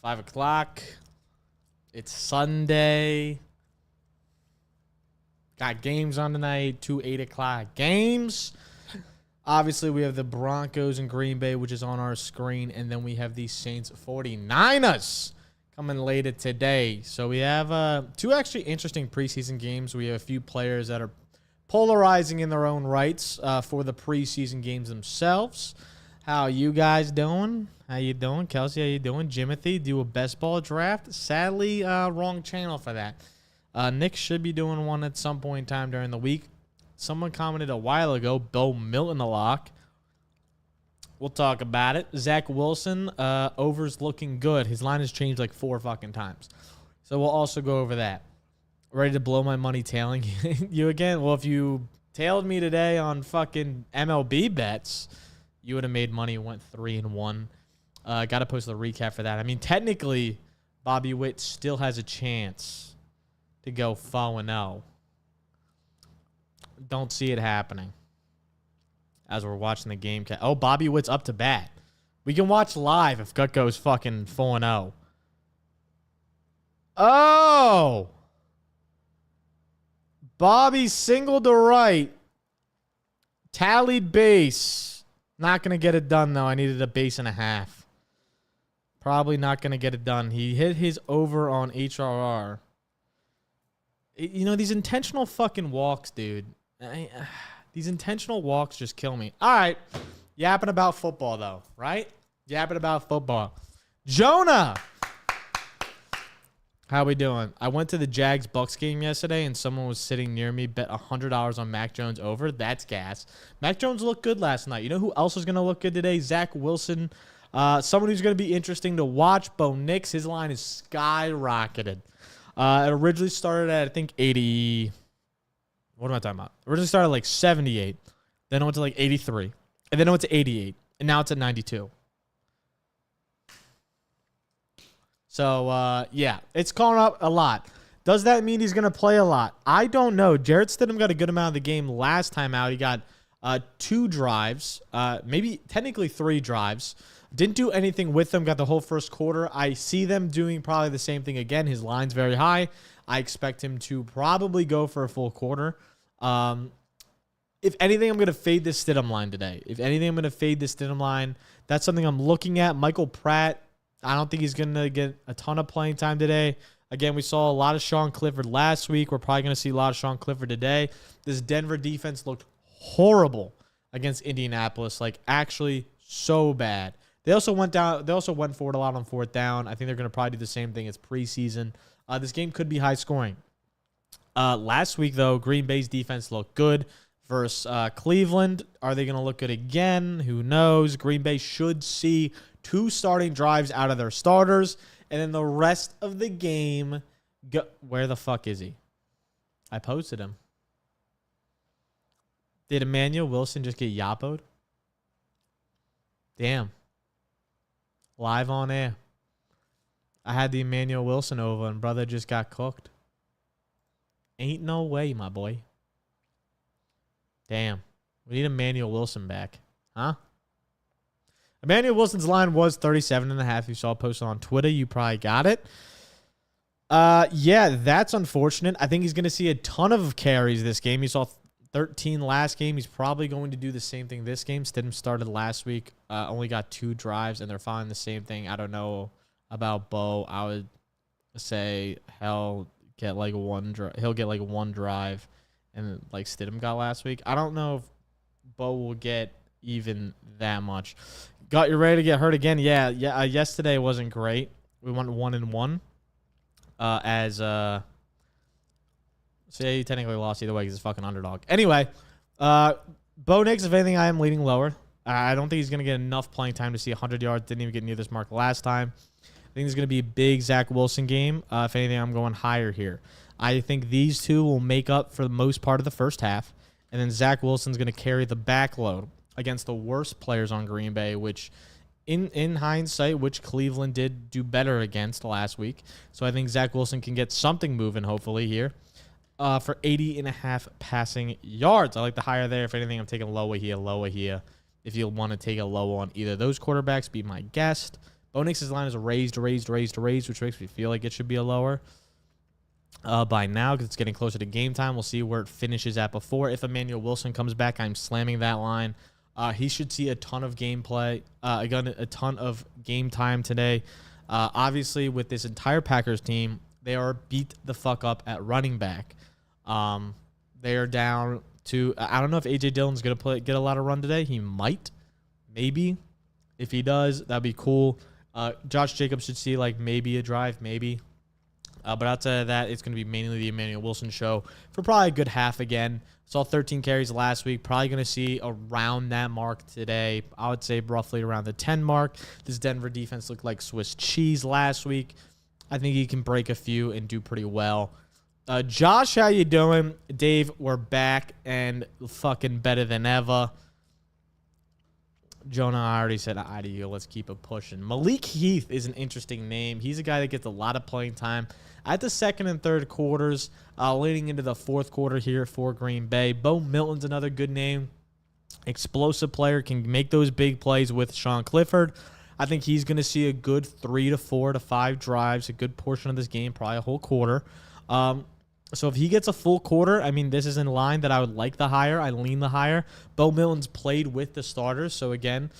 5 o'clock. It's Sunday. Got games on tonight. 2 8 o'clock games. Obviously, we have the Broncos and Green Bay, which is on our screen. And then we have the Saints 49ers coming later today. So we have 2 actually interesting preseason games. We have a few players that are polarizing in their own rights for the preseason games themselves. How you guys doing? How you doing? Kelsey, how you doing? Jimothy, do a best ball draft. Sadly, wrong channel for that. Nick should be doing one at some point in time during the week. Someone commented a while ago, Bo Milton a lock. We'll talk about it. Zach Wilson, over's looking good. His line has changed like 4 fucking times. So we'll also go over that. Ready to blow my money tailing you again? Well, if you tailed me today on fucking MLB bets, you would have made money, went 3-1. Got to post the recap for that. I mean, technically, Bobby Witt still has a chance to go 4-0. Don't see it happening as we're watching the game. Oh, Bobby Witt's up to bat. We can watch live if Gut goes fucking 4-0. Oh! Bobby single to right. Tallied base. Not going to get it done, though. I needed a base and a half. Probably not going to get it done. He hit his over on HRR. You know, these intentional fucking walks, dude. These intentional walks just kill me. All right. Yapping about football, though, right? Yapping about football. Jonah! How we doing? I went to the Jags-Bucks game yesterday, and someone was sitting near me, bet $100 on Mac Jones over. That's gas. Mac Jones looked good last night. You know who else is going to look good today? Zach Wilson. Someone who's going to be interesting to watch, Bo Nix. His line is skyrocketed. It originally started at, I think, 80. What am I talking about? Originally started at like 78. Then it went to like 83. And then it went to 88. And now it's at 92. So, yeah, it's calling up a lot. Does that mean he's going to play a lot? I don't know. Jarrett Stidham got a good amount of the game last time out. He got 2 drives, maybe technically 3 drives. Didn't do anything with them. Got the whole first quarter. I see them doing probably the same thing again. His line's very high. I expect him to probably go for a full quarter. If anything, I'm going to fade this Stidham line today. If anything, I'm going to fade this Stidham line. That's something I'm looking at. Michael Pratt, I don't think he's going to get a ton of playing time today. Again, we saw a lot of Sean Clifford last week. We're probably going to see a lot of Sean Clifford today. This Denver defense looked horrible against Indianapolis, like actually so bad. They also went down. They also went for it a lot on 4th down. I think they're going to probably do the same thing. It's preseason. This game could be high scoring. Last week, though, Green Bay's defense looked good versus Cleveland. Are they going to look good again? Who knows? Green Bay should see 2 starting drives out of their starters. And then the rest of the game, where the fuck is he? I posted him. Did Emmanuel Wilson just get yappoed? Damn. Live on air. I had the Emmanuel Wilson over, and brother just got cooked. Ain't no way, my boy. Damn. We need Emmanuel Wilson back. Huh? Emmanuel Wilson's line was 37.5. You saw it posted on Twitter. You probably got it. Yeah, that's unfortunate. I think he's going to see a ton of carries this game. He saw 13 last game. He's probably going to do the same thing this game. Stidham started last week. Only got 2 drives, and they're following the same thing. I don't know about Bo. I would say he'll get like 1 drive, and like Stidham got last week. I don't know if Bo will get even that much. Got you ready to get hurt again? Yeah. Yesterday wasn't great. We went 1-1. So yeah, you technically lost either way because it's fucking underdog. Anyway, Bo Nix, if anything, I am leaning lower. I don't think he's going to get enough playing time to see 100 yards. Didn't even get near this mark last time. I think it's going to be a big Zach Wilson game. If anything, I'm going higher here. I think these 2 will make up for the most part of the first half. And then Zach Wilson's going to carry the backload against the worst players on Green Bay, which in hindsight, which Cleveland did do better against last week. So I think Zach Wilson can get something moving, hopefully, here. For 80.5 passing yards. I like the higher there. If anything, I'm taking lower here. If you want to take a low on either of those quarterbacks, be my guest. Bo Nix's line is raised, which makes me feel like it should be a lower by now because it's getting closer to game time. We'll see where it finishes at before. If Emmanuel Wilson comes back, I'm slamming that line. He should see a ton of gameplay, a ton of game time today. Obviously, with this entire Packers team, they are beat the fuck up at running back. They are down to, I don't know if A.J. Dillon's going to get a lot of run today. He might. Maybe. If he does, that'd be cool. Josh Jacobs should see like maybe a drive, maybe. But outside of that, it's going to be mainly the Emmanuel Wilson show for probably a good half again. Saw 13 carries last week. Probably going to see around that mark today. I would say roughly around the 10 mark. This Denver defense looked like Swiss cheese last week. I think he can break a few and do pretty well. Josh, how you doing? Dave, we're back and fucking better than ever. Jonah, I already said hi to you. Let's keep it pushing. Malik Heath is an interesting name. He's a guy that gets a lot of playing time at the second and third quarters, leading into the fourth quarter here for Green Bay. Bo Milton's another good name. Explosive player, can make those big plays with Sean Clifford. I think he's going to see a good 3 to 4 to 5 drives, a good portion of this game, probably a whole quarter. So if he gets a full quarter, I mean, this is in line that I would like the higher. I lean the higher. Bo Milton's played with the starters. So, again,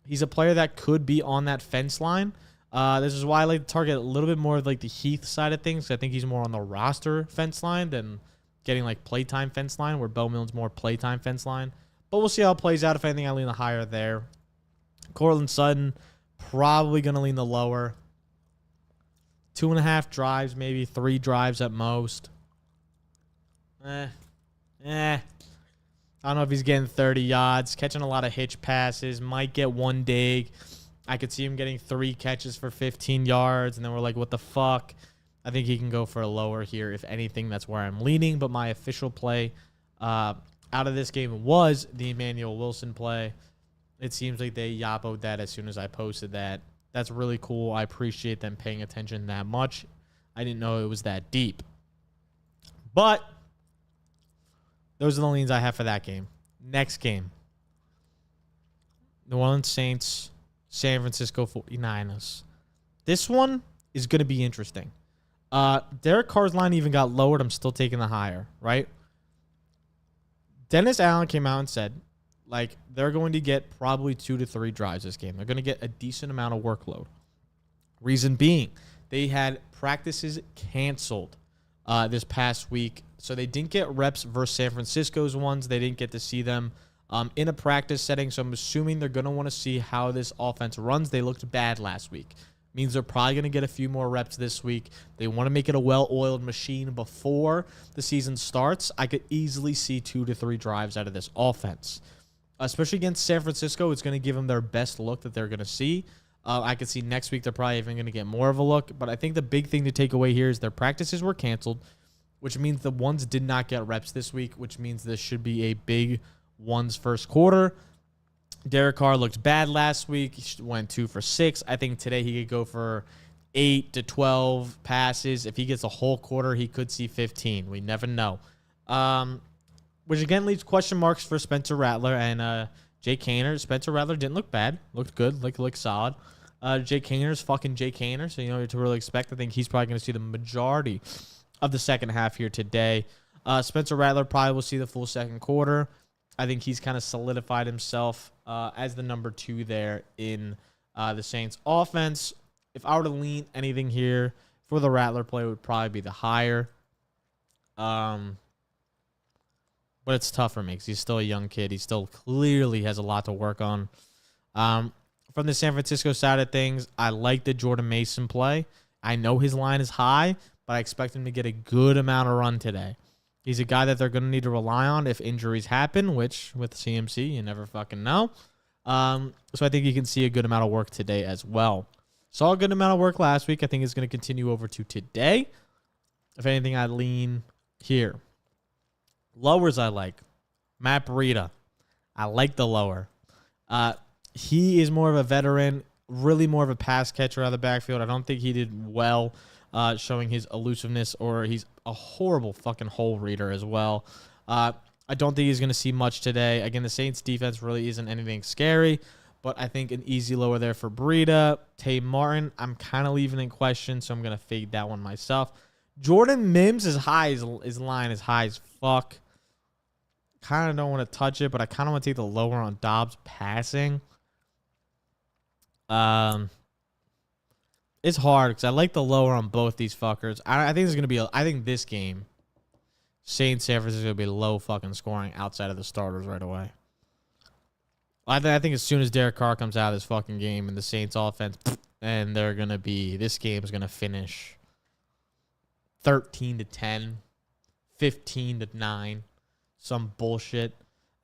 he's a player that could be on that fence line. This is why I like to target a little bit more of like the Heath side of things. I think he's more on the roster fence line than getting like playtime fence line, where Bo Milton's more playtime fence line. But we'll see how it plays out. If anything, I lean the higher there. Courtland Sutton, probably going to lean the lower. 2.5 drives, maybe 3 drives at most. I don't know if he's getting 30 yards, catching a lot of hitch passes, might get 1 dig. I could see him getting 3 catches for 15 yards, and then we're like, what the fuck? I think he can go for a lower here. If anything, that's where I'm leaning. But my official play out of this game was the Emmanuel Wilson play. It seems like they yappoed that as soon as I posted that. That's really cool. I appreciate them paying attention that much. I didn't know it was that deep. But those are the leans I have for that game. Next game. New Orleans Saints, San Francisco 49ers. This one is going to be interesting. Derek Carr's line even got lowered. I'm still taking the higher, right? Dennis Allen came out and said, like, they're going to get probably 2 to 3 drives this game. They're going to get a decent amount of workload. Reason being, they had practices canceled this past week. So they didn't get reps versus San Francisco's ones. They didn't get to see them in a practice setting. So I'm assuming they're going to want to see how this offense runs. They looked bad last week. Means they're probably going to get a few more reps this week. They want to make it a well-oiled machine before the season starts. I could easily see 2 to 3 drives out of this offense. Especially against San Francisco, it's going to give them their best look that they're going to see. I could see next week they're probably even going to get more of a look. But I think the big thing to take away here is their practices were canceled, which means the ones did not get reps this week, which means this should be a big ones first quarter. Derek Carr looked bad last week. He went 2 for 6. I think today he could go for 8 to 12 passes. If he gets a whole quarter, he could see 15. We never know. Which, again, leaves question marks for Spencer Rattler and Jay Kaner. Spencer Rattler didn't look bad. Looked good. Looked solid. Jay Kaner's fucking Jay Kaner, so you know what to really expect. I think he's probably going to see the majority of the second half here today. Spencer Rattler probably will see the full second quarter. I think he's kind of solidified himself as the number 2 there in the Saints offense. If I were to lean anything here for the Rattler play, it would probably be the higher. But it's tough for me because he's still a young kid. He still clearly has a lot to work on. From the San Francisco side of things, I like the Jordan Mason play. I know his line is high, but I expect him to get a good amount of run today. He's a guy that they're going to need to rely on if injuries happen, which with CMC, you never fucking know. So I think you can see a good amount of work today as well. Saw a good amount of work last week. I think it's going to continue over to today. If anything, I lean here. Lowers I like. Matt Breida. I like the lower. He is more of a veteran, really more of a pass catcher out of the backfield. I don't think he did well showing his elusiveness, or he's a horrible fucking hole reader as well. I don't think he's going to see much today. Again, the Saints defense really isn't anything scary, but I think an easy lower there for Breida. Tay Martin, I'm kind of leaving in question, so I'm going to fade that one myself. Jordan Mims is high. His line is high as fuck. Kind of don't want to touch it, but I kind of want to take the lower on Dobbs passing. It's hard because I like the lower on both these fuckers. I think there's going to be I think this game, Saints San Francisco, is going to be low fucking scoring outside of the starters right away. I think as soon as Derek Carr comes out of this fucking game and the Saints offense, and they're going to be, this game is going to finish 13-10, 15-9, some bullshit.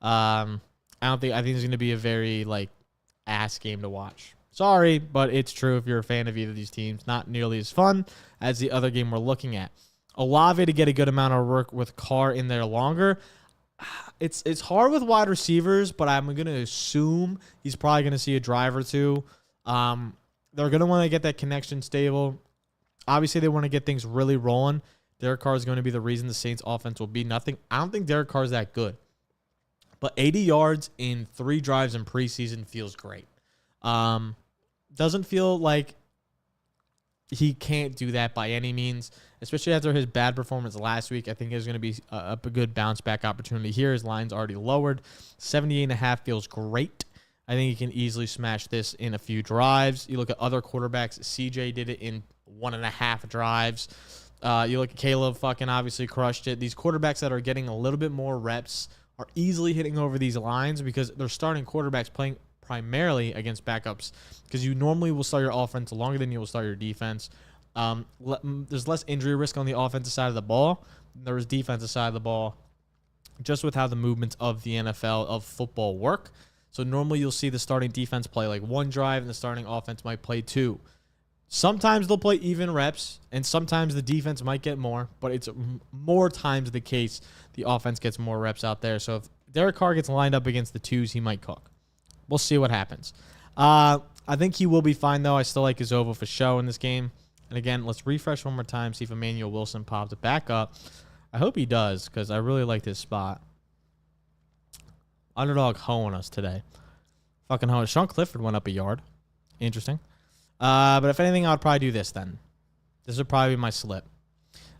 I think it's going to be a very like ass game to watch. Sorry, but it's true if you're a fan of either of these teams. Not nearly as fun as the other game we're looking at. Olave to get a good amount of work with Carr in there longer. It's hard with wide receivers, but I'm going to assume he's probably going to see a drive or two. They're going to want to get that connection stable. Obviously, they want to get things really rolling. Derek Carr is going to be the reason the Saints offense will be nothing. I don't think Derek Carr is that good. But 80 yards in 3 drives in preseason feels great. Doesn't feel like he can't do that by any means, especially after his bad performance last week. I think there's going to be a good bounce back opportunity here. His line's already lowered. 78.5 feels great. I think he can easily smash this in a few drives. You look at other quarterbacks. CJ did it in 1.5 drives. You look at Caleb, fucking obviously crushed it. These quarterbacks that are getting a little bit more reps are easily hitting over these lines because they're starting quarterbacks playing primarily against backups, because you normally will start your offense longer than you will start your defense. There's less injury risk on the offensive side of the ball than there is defensive side of the ball, just with how the movements of the NFL, of football work. So normally you'll see the starting defense play like 1 drive and the starting offense might play 2. Sometimes they'll play even reps, and sometimes the defense might get more, but it's more times the case the offense gets more reps out there. So if Derek Carr gets lined up against the 2s, he might cook. We'll see what happens. I think he will be fine, though. I still like Izova for show in this game. And again, let's refresh one more time, see if Emmanuel Wilson pops it back up. I hope he does, because I really like this spot. Underdog hoeing us today. Fucking hoeing. Sean Clifford went up a yard. Interesting. But if anything, I would probably do this then. This would probably be my slip.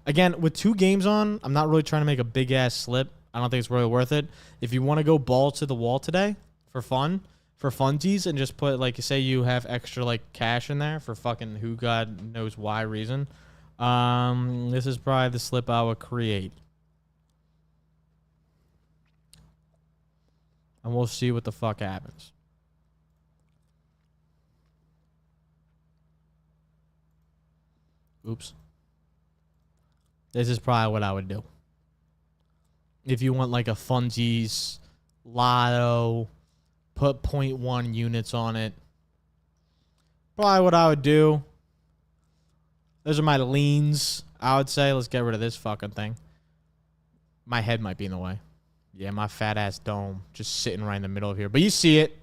Again, with 2 games on, I'm not really trying to make a big-ass slip. I don't think it's really worth it. If you want to go ball to the wall today for fun, for funsies, and just put, like, say you have extra, like, cash in there for fucking who God knows why reason, this is probably the slip I would create. And we'll see what the fuck happens. Oops. This is probably what I would do. If you want, like, a funsies, lotto, put 0.1 units on it. Probably what I would do. Those are my leans, I would say. Let's get rid of this fucking thing. My head might be in the way. Yeah, my fat-ass dome just sitting right in the middle of here. But you see it.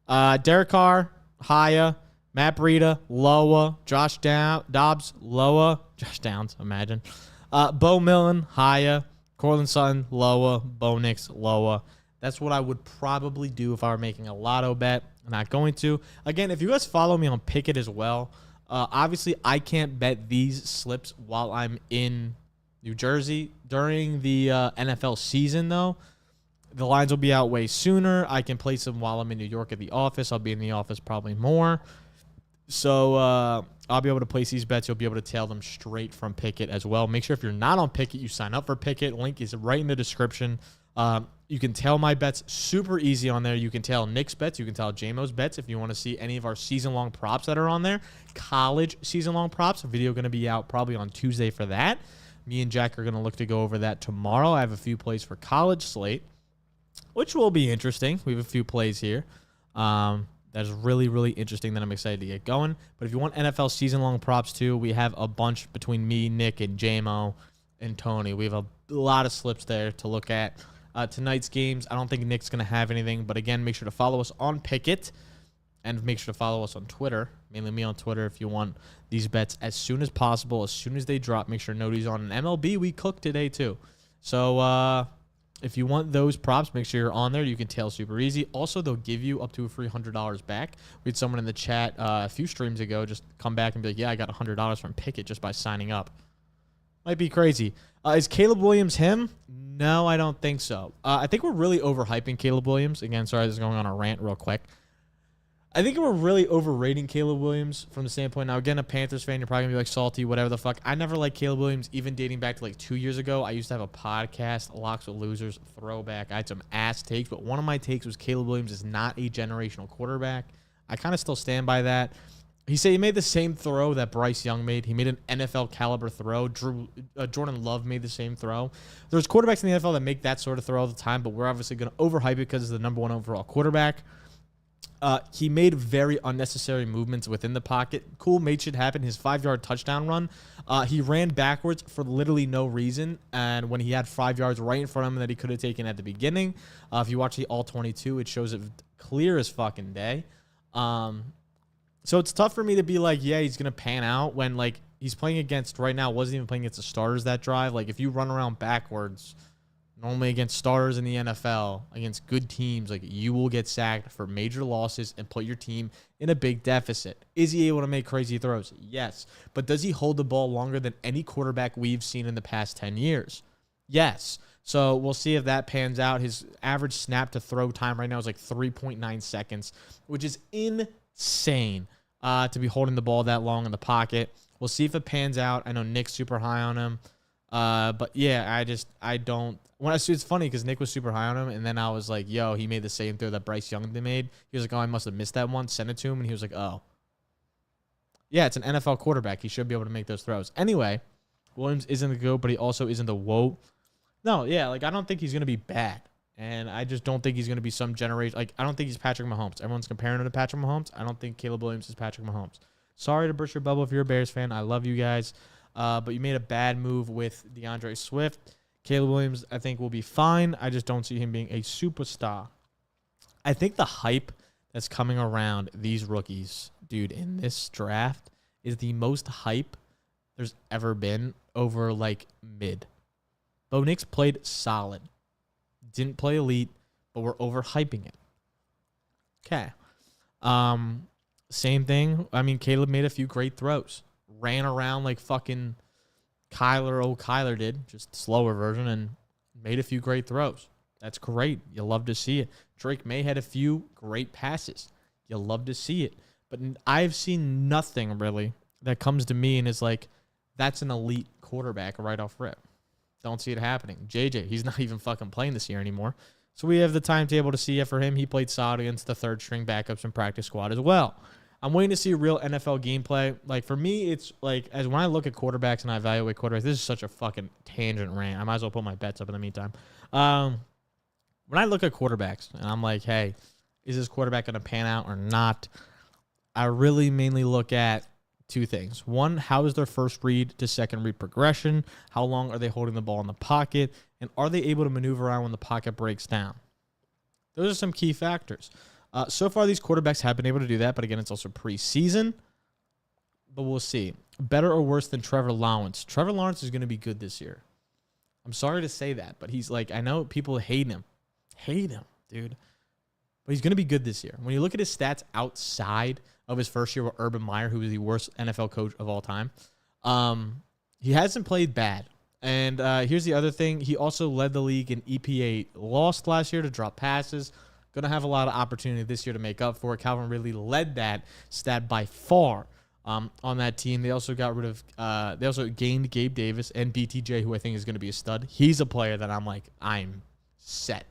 Derek Carr, higher. Matt Breida, lower. Dobbs, lower. Josh Downs, imagine. Bo Millen, higher. Cortland Sutton, lower. Bo Nix, lower. That's what I would probably do if I were making a lotto bet. I'm not going to. Again, if you guys follow me on Pickett as well, obviously I can't bet these slips while I'm in New Jersey. During the NFL season, though, the lines will be out way sooner. I can place them while I'm in New York at the office. I'll be in the office probably more. So I'll be able to place these bets. You'll be able to tail them straight from Pickett as well. Make sure if you're not on Pickett, you sign up for Pickett. Link is right in the description. You can tail my bets super easy on there. You can tail Nick's bets. You can tail JMO's bets if you want to see any of our season-long props that are on there. College season-long props. A video going to be out probably on Tuesday for that. Me and Jack are going to look to go over that tomorrow. I have a few plays for college slate, which will be interesting. We have a few plays here. That's really, really interesting that I'm excited to get going. But if you want NFL season-long props too, we have a bunch between me, Nick, and JMO and Tony. We have a lot of slips there to look at. Tonight's games, I don't think Nick's going to have anything. But again, make sure to follow us on Pickett. And make sure to follow us on Twitter. Mainly me on Twitter if you want these bets as soon as possible. As soon as they drop, make sure nobody's on an MLB. We cooked today too. So If you want those props, make sure you're on there. You can tail super easy. Also, they'll give you up to a free $100 back. We had someone in the chat a few streams ago just come back and be like, yeah, I got $100 from Pickett just by signing up. Might be crazy. Is Caleb Williams him? No, I don't think so. I think we're really overhyping Caleb Williams. Again, sorry, this is going on a rant real quick. I think we're really overrating Caleb Williams from the standpoint. Now, again, a Panthers fan, you're probably going to be like salty, whatever the fuck. I never liked Caleb Williams, even dating back to like 2 years ago. I used to have a podcast, Locks with Losers, throwback. I had some ass takes, but one of my takes was Caleb Williams is not a generational quarterback. I kind of still stand by that. He said he made the same throw that Bryce Young made. He made an NFL caliber throw. Jordan Love made the same throw. There's quarterbacks in the NFL that make that sort of throw all the time, but we're obviously going to overhype it because he's the number 1 overall quarterback. He made very unnecessary movements within the pocket. Cool, made shit happen. His 5-yard touchdown run, he ran backwards for literally no reason, and when he had 5 yards right in front of him that he could have taken at the beginning, if you watch the All-22, it shows it clear as fucking day. So it's tough for me to be like, yeah, he's going to pan out when, like, he's playing against, right now, wasn't even playing against the starters that drive. Like, if you run around backwards, normally against starters in the NFL, against good teams, like, you will get sacked for major losses and put your team in a big deficit. Is he able to make crazy throws? Yes. But does he hold the ball longer than any quarterback we've seen in the past 10 years? Yes. So we'll see if that pans out. His average snap to throw time right now is like 3.9 seconds, which is insane to be holding the ball that long in the pocket. We'll see if it pans out. I know Nick's super high on him. But yeah, I don't. It's funny because Nick was super high on him, and then I was like, yo, he made the same throw that Bryce Young made. He was like, oh, I must have missed that one. Sent it to him, and he was like, oh. Yeah, it's an NFL quarterback. He should be able to make those throws. Anyway, Williams isn't the GOAT, but he also isn't the WOAT. No, yeah, like, I don't think he's going to be bad. And I just don't think he's going to be some generation. Like, I don't think he's Patrick Mahomes. Everyone's comparing him to Patrick Mahomes. I don't think Caleb Williams is Patrick Mahomes. Sorry to burst your bubble if you're a Bears fan. I love you guys. But you made a bad move with DeAndre Swift. Caleb Williams, I think, will be fine. I just don't see him being a superstar. I think the hype that's coming around these rookies, dude, in this draft is the most hype there's ever been over, like, mid. Bo Nix played solid. Didn't play elite, but we're overhyping it. Okay. Same thing. I mean, Caleb made a few great throws. Ran around like fucking Kyler did, just slower version, and made a few great throws. That's great. You love to see it. Drake May had a few great passes. You love to see it. But I've seen nothing really that comes to me and is like, that's an elite quarterback right off rip. Don't see it happening. JJ, he's not even fucking playing this year anymore. So we have the timetable to see it for him. He played solid against the third-string backups and practice squad as well. I'm waiting to see real NFL gameplay. Like, for me, it's like, as when I look at quarterbacks and I evaluate quarterbacks, this is such a fucking tangent rant. I might as well put my bets up in the meantime. When I look at quarterbacks and I'm like, hey, is this quarterback going to pan out or not? I really mainly look at two things. One, how is their first read to second read progression? How long are they holding the ball in the pocket? And are they able to maneuver around when the pocket breaks down? Those are some key factors. So far, these quarterbacks have been able to do that, but again, it's also preseason. But we'll see. Better or worse than Trevor Lawrence? Trevor Lawrence is going to be good this year. I'm sorry to say that, but he's like, I know people hate him. Hate him, dude. But he's going to be good this year. When you look at his stats outside of his first year with Urban Meyer, who was the worst NFL coach of all time, he hasn't played bad. And here's the other thing. He also led the league in EPA lost last year to drop passes. Going to have a lot of opportunity this year to make up for it. Calvin Ridley led that stat by far on that team. They also got rid of they also gained Gabe Davis and BTJ, who I think is going to be a stud. He's a player that I'm like, I'm set.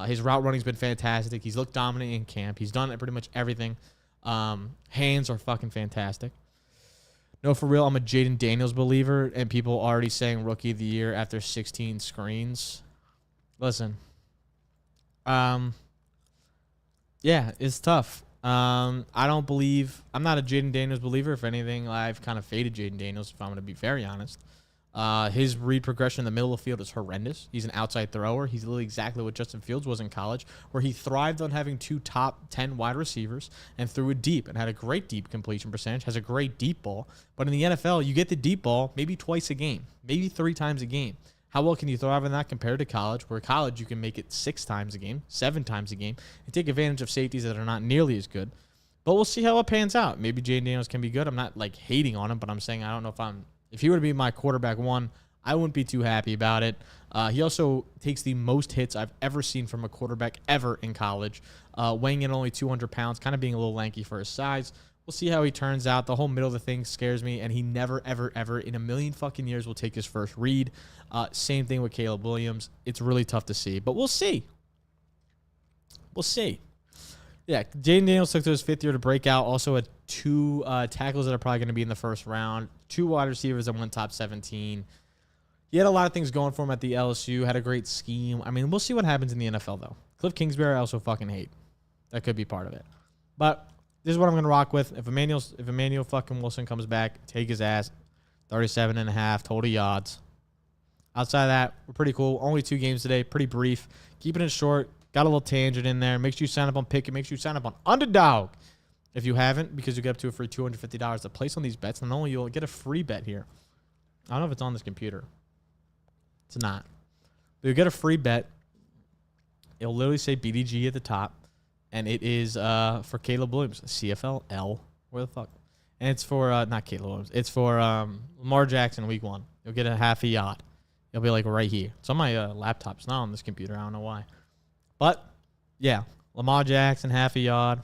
His route running's been fantastic. He's looked dominant in camp. He's done pretty much everything. Hands are fucking fantastic. No, for real, I'm a Jaden Daniels believer, and people already saying Rookie of the Year after 16 screens. Listen. Yeah, it's tough. I'm not a Jaden Daniels believer. If anything, I've kind of faded Jaden Daniels, if I'm going to be very honest. His read progression in the middle of the field is horrendous. He's an outside thrower. He's literally exactly what Justin Fields was in college, where he thrived on having 2 top 10 wide receivers and threw it deep and had a great deep completion percentage, has a great deep ball. But in the NFL, you get the deep ball maybe twice a game, maybe 3 times a game. How well can you thrive on that compared to college, where college you can make it 6 times a game, 7 times a game, and take advantage of safeties that are not nearly as good. But we'll see how it pans out. Maybe Jaden Daniels can be good. I'm not like hating on him, but I'm saying I don't know if he were to be my quarterback 1, I wouldn't be too happy about it. He also takes the most hits I've ever seen from a quarterback ever in college, weighing in only 200 pounds, kind of being a little lanky for his size. We'll see how he turns out. The whole middle of the thing scares me, and he never, ever, ever in a million fucking years will take his first read. Same thing with Caleb Williams. It's really tough to see, but we'll see. We'll see. Yeah, Jaden Daniels took to his 5th year to break out. Also had 2 tackles that are probably going to be in the first round, 2 wide receivers that went top 17. He had a lot of things going for him at the LSU, had a great scheme. I mean, we'll see what happens in the NFL, though. Cliff Kingsbury I also fucking hate. That could be part of it. But this is what I'm going to rock with. If Emmanuel fucking Wilson comes back, take his ass. 37.5 total yards. Outside of that, we're pretty cool. Only 2 games today. Pretty brief. Keeping it short. Got a little tangent in there. Make sure you sign up on Pick'em. Make sure you sign up on Underdog if you haven't, because you get up to a free $250 to place on these bets. Not only you'll get a free bet here. I don't know if it's on this computer. It's not. But you'll get a free bet. It'll literally say BDGE at the top. And it is for Caleb Williams. CFL L. Where the fuck? And it's for, not Caleb Williams. It's for Lamar Jackson week 1. You'll get a half a yard. It'll be like right here. It's on my laptop. It's not on this computer. I don't know why. But, yeah. Lamar Jackson, half a yard.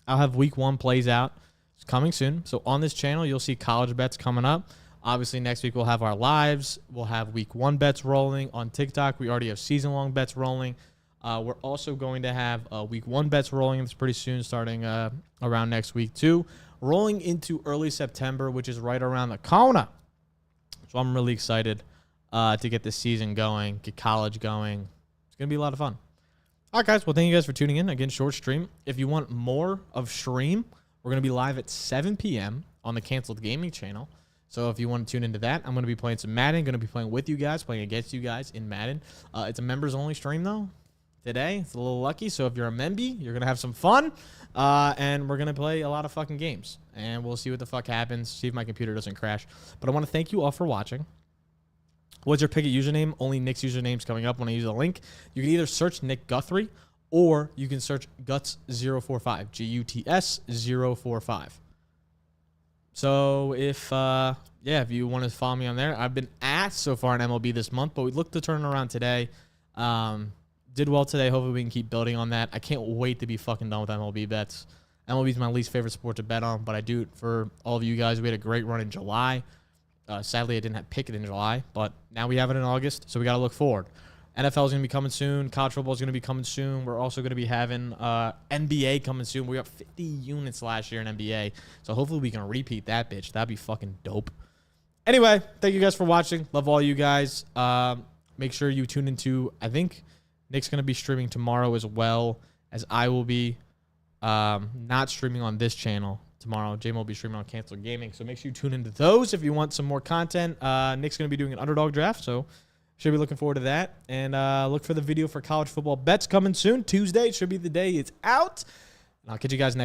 I'll have week 1 plays out. It's coming soon. So on this channel, you'll see college bets coming up. Obviously, next week we'll have our lives. We'll have week 1 bets rolling. On TikTok, we already have season-long bets rolling. We're also going to have week 1 bets rolling. It's pretty soon, starting around next week, too. Rolling into early September, which is right around the corner. So I'm really excited to get this season going, get college going. It's going to be a lot of fun. All right, guys. Well, thank you guys for tuning in. Again, short stream. If you want more of stream, we're going to be live at 7 p.m. on the Canceled Gaming channel. So if you want to tune into that, I'm going to be playing some Madden. Going to be playing with you guys, playing against you guys in Madden. It's a members-only stream, though, today. It's a little lucky. So if you're a memby, you're going to have some fun. And we're going to play a lot of fucking games. And we'll see what the fuck happens. See if my computer doesn't crash. But I want to thank you all for watching. What's your Pick'em username? Only Nick's username's coming up when I use a link. You can either search Nick Guthrie, or you can search Guts045, Guts 045. So if you want to follow me on there, I've been asked so far in MLB this month, but we look to turn around today. Did well today. Hopefully we can keep building on that. I can't wait to be fucking done with MLB bets. MLB is my least favorite sport to bet on, but I do it for all of you guys. We had a great run in July. Sadly, I didn't have pick it in July, but now we have it in August, so we got to look forward. NFL is going to be coming soon. College football is going to be coming soon. We're also going to be having NBA coming soon. We got 50 units last year in NBA, so hopefully we can repeat that bitch. That'd be fucking dope. Anyway, thank you guys for watching. Love all you guys. Make sure you tune into, I think Nick's going to be streaming tomorrow as well as I will be. Not streaming on this channel tomorrow. Jamie will be streaming on Cancel Gaming, so make sure you tune into those if you want some more content. Nick's going to be doing an underdog draft, so should be looking forward to that. And look for the video for college football bets coming soon. Tuesday should be the day it's out. And I'll catch you guys next time.